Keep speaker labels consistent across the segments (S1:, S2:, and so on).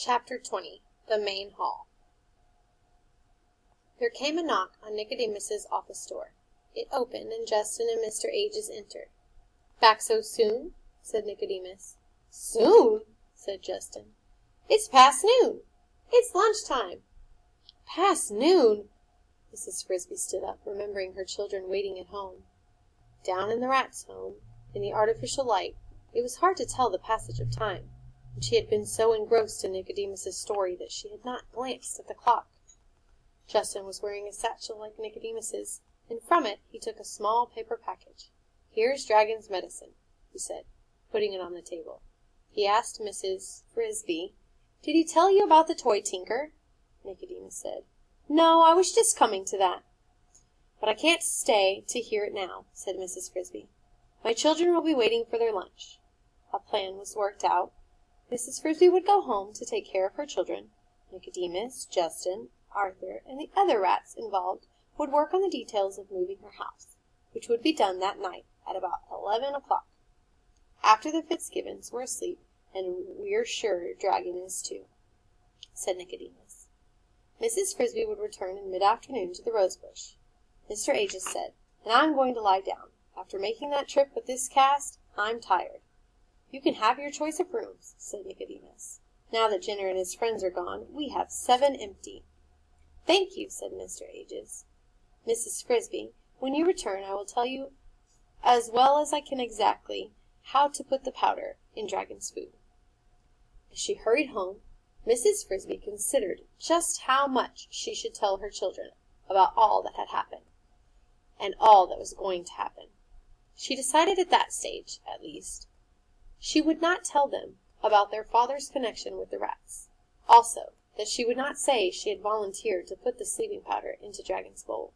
S1: Chapter 20. The Main Hall. There came a knock on Nicodemus's office door. It opened, and Justin and Mr. Ages entered. "Back so soon?" said Nicodemus. "Soon?" said Justin. "It's past noon. It's lunch time." "Past noon!" Mrs. Frisby stood up, remembering her children waiting at home. Down in the Rats' home, in the artificial light, it was hard to tell the passage of time, and she had been so engrossed in Nicodemus's story that she had not glanced at the clock. Justin was wearing a satchel like Nicodemus's, and from it he took a small paper package. "Here's Dragon's medicine," he said, putting it on the table. He asked Mrs. Frisby, "Did he tell you about the toy tinker?" Nicodemus said, "No, I was just coming to that." "But I can't stay to hear it now," said Mrs. Frisby. "My children will be waiting for their lunch." A plan was worked out. Mrs. Frisby would go home to take care of her children. Nicodemus, Justin, Arthur, and the other rats involved would work on the details of moving her house, which would be done that night at about 11 o'clock. "After the Fitzgibbons were asleep, and we're sure Dragon is too," said Nicodemus. Mrs. Frisby would return in mid-afternoon to the rosebush. Mr. Ages said, "And I'm going to lie down. After making that trip with this cast, I'm tired." "You can have your choice of rooms," said Nicodemus. "Now that Jenner and his friends are gone, we have 7 empty." "Thank you," said Mr. Ages. "Mrs. Frisby, when you return I will tell you as well as I can exactly how to put the powder in Dragon's food." As she hurried home, Mrs. Frisby considered just how much she should tell her children about all that had happened, and all that was going to happen. She decided at that stage, at least, she would not tell them about their father's connection with the rats. Also, that she would not say she had volunteered to put the sleeping powder into Dragon's bowl.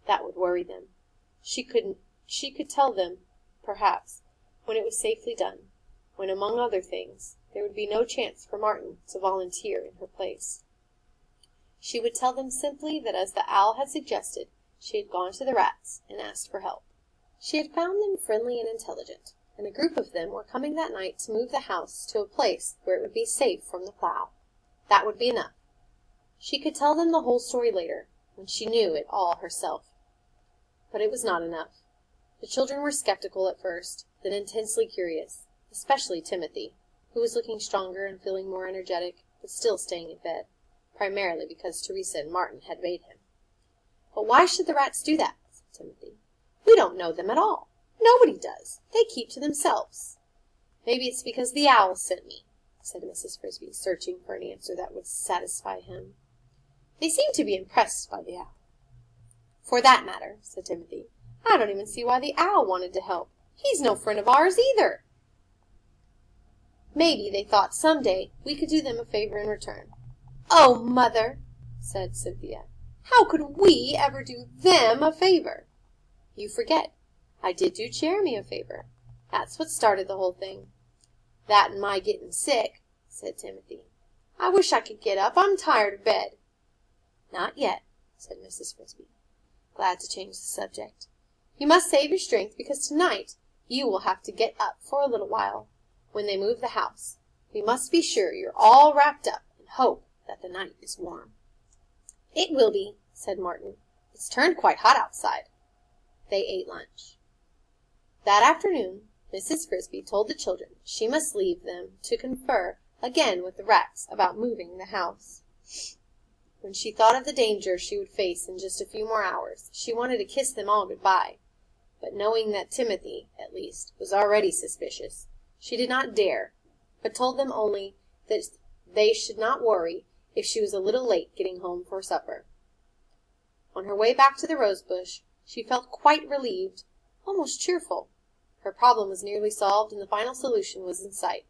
S1: That would worry them. She could tell them, perhaps, when it was safely done, when, among other things, there would be no chance for Martin to volunteer in her place. She would tell them simply that as the owl had suggested, she had gone to the rats and asked for help. She had found them friendly and intelligent, and a group of them were coming that night to move the house to a place where it would be safe from the plow. That would be enough. She could tell them the whole story later, when she knew it all herself. But it was not enough. The children were skeptical at first, then intensely curious, especially Timothy, who was looking stronger and feeling more energetic, but still staying in bed, primarily because Teresa and Martin had made him. "But why should the rats do that?" said Timothy. "We don't know them at all. Nobody does. They keep to themselves." "Maybe it's because the owl sent me," said Mrs. Frisby, searching for an answer that would satisfy him. "They seem to be impressed by the owl." "For that matter," said Timothy, "I don't even see why the owl wanted to help. He's no friend of ours either." "Maybe they thought some day we could do them a favor in return." "Oh, Mother," said Cynthia, "how could we ever do them a favor?" "You forget. I did do Jeremy a favor. That's what started the whole thing." "That and my getting sick," said Timothy. "I wish I could get up. I'm tired of bed." "Not yet," said Mrs. Frisby, glad to change the subject. "You must save your strength, because tonight you will have to get up for a little while. When they move the house, we must be sure you're all wrapped up, and hope that the night is warm." "It will be," said Martin. "It's turned quite hot outside." They ate lunch. That afternoon Mrs. Frisby told the children she must leave them to confer again with the rats about moving the house. When she thought of the danger she would face in just a few more hours, she wanted to kiss them all good-bye. But knowing that Timothy, at least, was already suspicious, she did not dare, but told them only that they should not worry if she was a little late getting home for supper. On her way back to the rosebush, she felt quite relieved, almost cheerful. Her problem was nearly solved, and the final solution was in sight.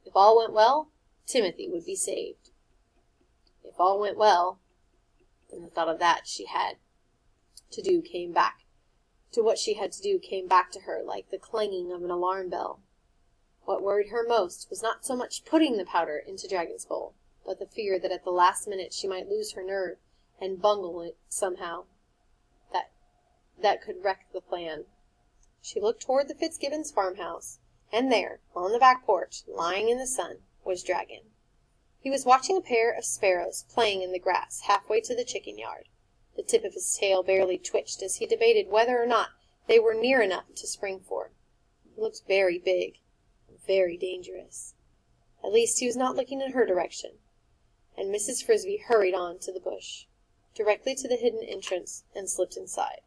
S1: If all went well, Timothy would be saved. If all went well, then the thought of that she had to do came back to her like the clanging of an alarm bell. What worried her most was not so much putting the powder into Dragon's bowl, but the fear that at the last minute she might lose her nerve and bungle it somehow. That could wreck the plan. She looked toward the Fitzgibbons' farmhouse, and there, on the back porch, lying in the sun, was Dragon. He was watching a pair of sparrows playing in the grass halfway to the chicken yard. The tip of his tail barely twitched as he debated whether or not they were near enough to spring for. He looked very big, very dangerous. At least he was not looking in her direction. And Mrs. Frisby hurried on to the bush, directly to the hidden entrance, and slipped inside.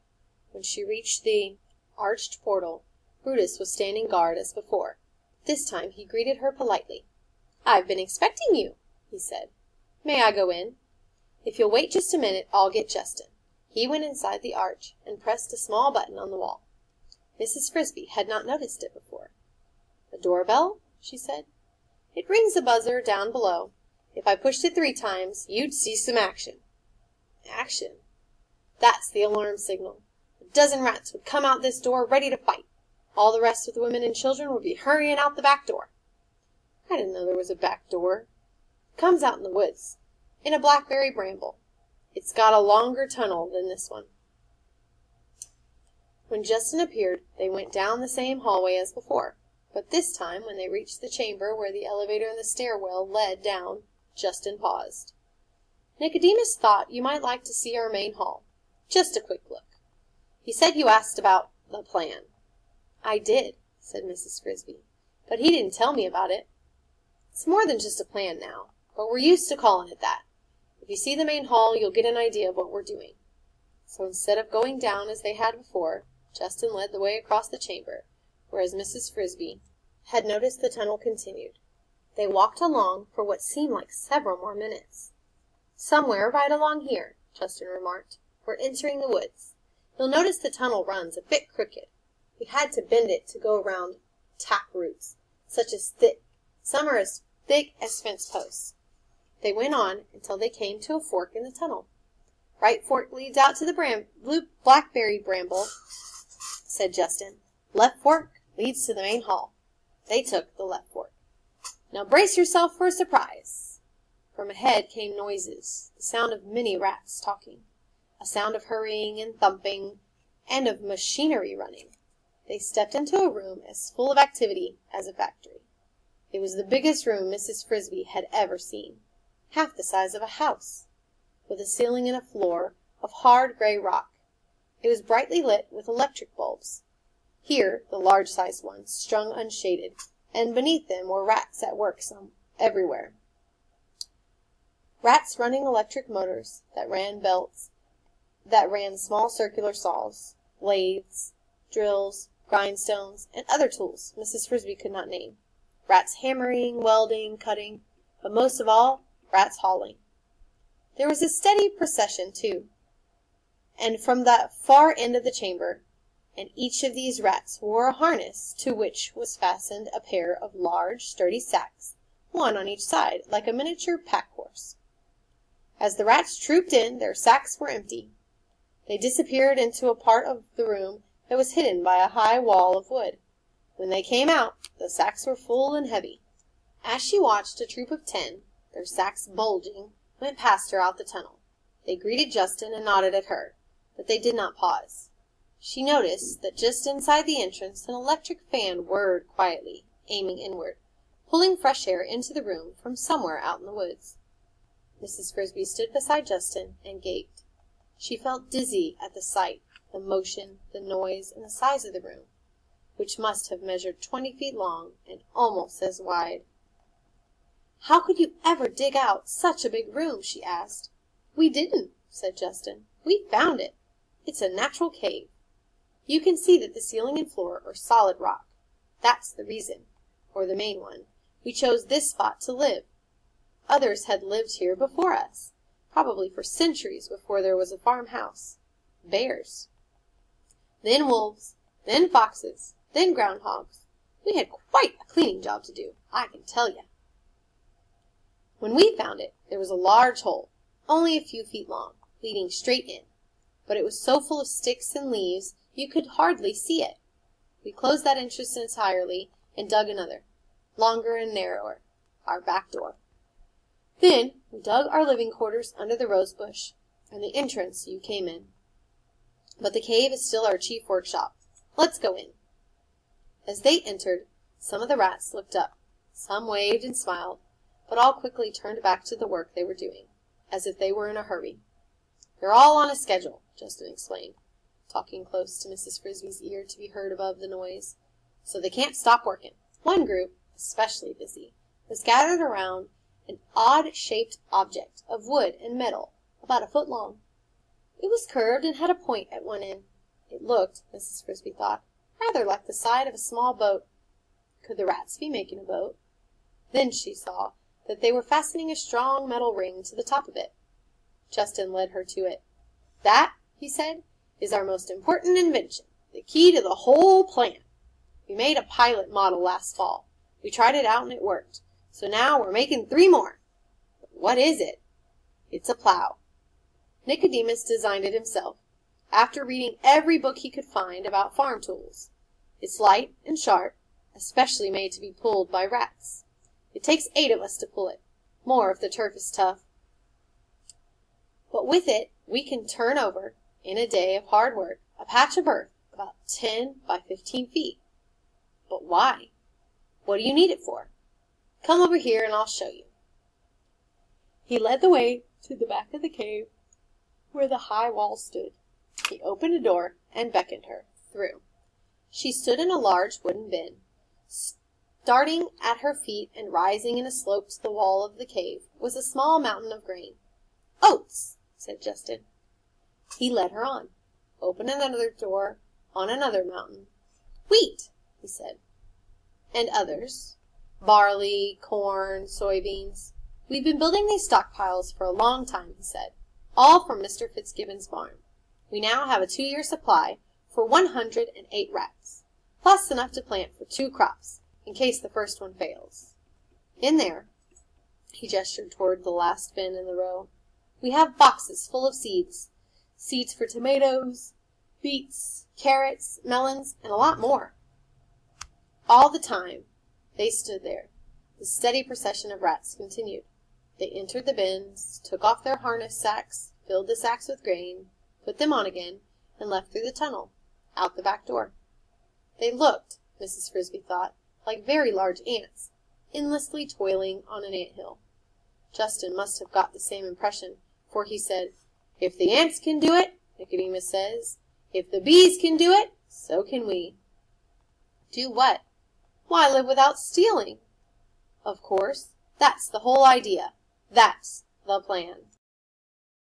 S1: When she reached the arched portal, Brutus was standing guard as before. This time he greeted her politely. "I've been expecting you," he said. "May I go in?" "If you'll wait just a minute, I'll get Justin." He went inside the arch and pressed a small button on the wall. Mrs. Frisby had not noticed it before. "A doorbell?" she said. "It rings a buzzer down below. If I pushed it 3 times, you'd see some action." "Action?" "That's the alarm signal. A dozen rats would come out this door ready to fight. All the rest of the women and children would be hurrying out the back door." "I didn't know there was a back door." "It comes out in the woods, in a blackberry bramble. It's got a longer tunnel than this one." When Justin appeared, they went down the same hallway as before. But this time, when they reached the chamber where the elevator and the stairwell led down, Justin paused. "Nicodemus thought you might like to see our main hall. Just a quick look. He said you asked about the plan." "I did," said Mrs. Frisby, "but he didn't tell me about it. It's more than just a plan now, but we're used to calling it that. If you see the main hall, you'll get an idea of what we're doing." So instead of going down as they had before, Justin led the way across the chamber, whereas Mrs. Frisby had noticed the tunnel continued. They walked along for what seemed like several more minutes. "Somewhere right along here," Justin remarked. "We're entering the woods. You'll notice the tunnel runs a bit crooked. We had to bend it to go around tap roots, some are as thick as fence posts." They went on until they came to a fork in the tunnel. "Right fork leads out to the blackberry bramble," said Justin. "Left fork leads to the main hall." They took the left fork. "Now brace yourself for a surprise." From ahead came noises, the sound of many rats talking, a sound of hurrying and thumping, and of machinery running. They stepped into a room as full of activity as a factory. It was the biggest room Mrs. Frisby had ever seen, half the size of a house, with a ceiling and a floor of hard gray rock. It was brightly lit with electric bulbs. Here, the large-sized ones, strung unshaded, and beneath them were rats at work everywhere. Rats running electric motors that ran small circular saws, lathes, drills, grindstones, and other tools Mrs. Frisby could not name. Rats hammering, welding, cutting, but most of all, rats hauling. There was a steady procession, too, and from the far end of the chamber, and each of these rats wore a harness to which was fastened a pair of large, sturdy sacks, one on each side, like a miniature pack-horse. As the rats trooped in, their sacks were empty. They disappeared into a part of the room that was hidden by a high wall of wood. When they came out, the sacks were full and heavy. As she watched a troop of 10, their sacks bulging, went past her out the tunnel. They greeted Justin and nodded at her, but they did not pause. She noticed that just inside the entrance an electric fan whirred quietly, aiming inward, pulling fresh air into the room from somewhere out in the woods. Mrs. Frisby stood beside Justin and gaped. She felt dizzy at the sight, the motion, the noise, and the size of the room, which must have measured 20 feet long and almost as wide. "How could you ever dig out such a big room?" she asked. "We didn't," said Justin. "We found it. It's a natural cave. You can see that the ceiling and floor are solid rock. That's the reason, or the main one, we chose this spot to live. Others had lived here before us, probably for centuries before there was a farmhouse. Bears. Then wolves, then foxes, then groundhogs. We had quite a cleaning job to do, I can tell you. When we found it, there was a large hole, only a few feet long, leading straight in. But it was so full of sticks and leaves you could hardly see it. We closed that entrance entirely and dug another, longer and narrower, our back door. Then we dug our living quarters under the rose bush, and the entrance you came in. But the cave is still our chief workshop. Let's go in." As they entered, some of the rats looked up. Some waved and smiled, but all quickly turned back to the work they were doing, as if they were in a hurry. "They're all on a schedule," Justin explained, talking close to Mrs. Frisby's ear to be heard above the noise, "so they can't stop working." One group, especially busy, was gathered around an odd-shaped object of wood and metal about a foot long. It was curved and had a point at one end. It looked, Mrs. Frisby thought, rather like the side of a small boat. Could the rats be making a boat? Then she saw that they were fastening a strong metal ring to the top of it. Justin led her to it. "That," he said, "is our most important invention, the key to the whole plan. We made a pilot model last fall. We tried it out and it worked. So now we're making 3 more. But what is it? It's a plow. Nicodemus designed it himself, after reading every book he could find about farm tools. It's light and sharp, especially made to be pulled by rats. It takes 8 of us to pull it, more if the turf is tough. But with it, we can turn over, in a day of hard work, a patch of earth about 10 by 15 feet. But why? What do you need it for? Come over here and I'll show you." He led the way to the back of the cave, where the high wall stood. He opened a door and beckoned her through. She stood in a large wooden bin. Starting at her feet and rising in a slope to the wall of the cave was a small mountain of grain. "Oats," said Justin. He led her on, opened another door on another mountain. "Wheat," he said. "And others. Barley, corn, soybeans. We've been building these stockpiles for a long time," he said. "All from Mr. Fitzgibbon's barn. We now have a 2-year supply for 108 rats, plus enough to plant for 2 crops, in case the first one fails. In there," he gestured toward the last bin in the row, "we have boxes full of seeds. Seeds for tomatoes, beets, carrots, melons, and a lot more." All the time they stood there, the steady procession of rats continued. They entered the bins, took off their harness sacks, filled the sacks with grain, put them on again, and left through the tunnel, out the back door. They looked, Mrs. Frisby thought, like very large ants, endlessly toiling on an anthill. Justin must have got the same impression, for he said, "If the ants can do it, Nicodemus says, if the bees can do it, so can we." "Do what?" "Why, live without stealing." "Of course. That's the whole idea. That's the plan."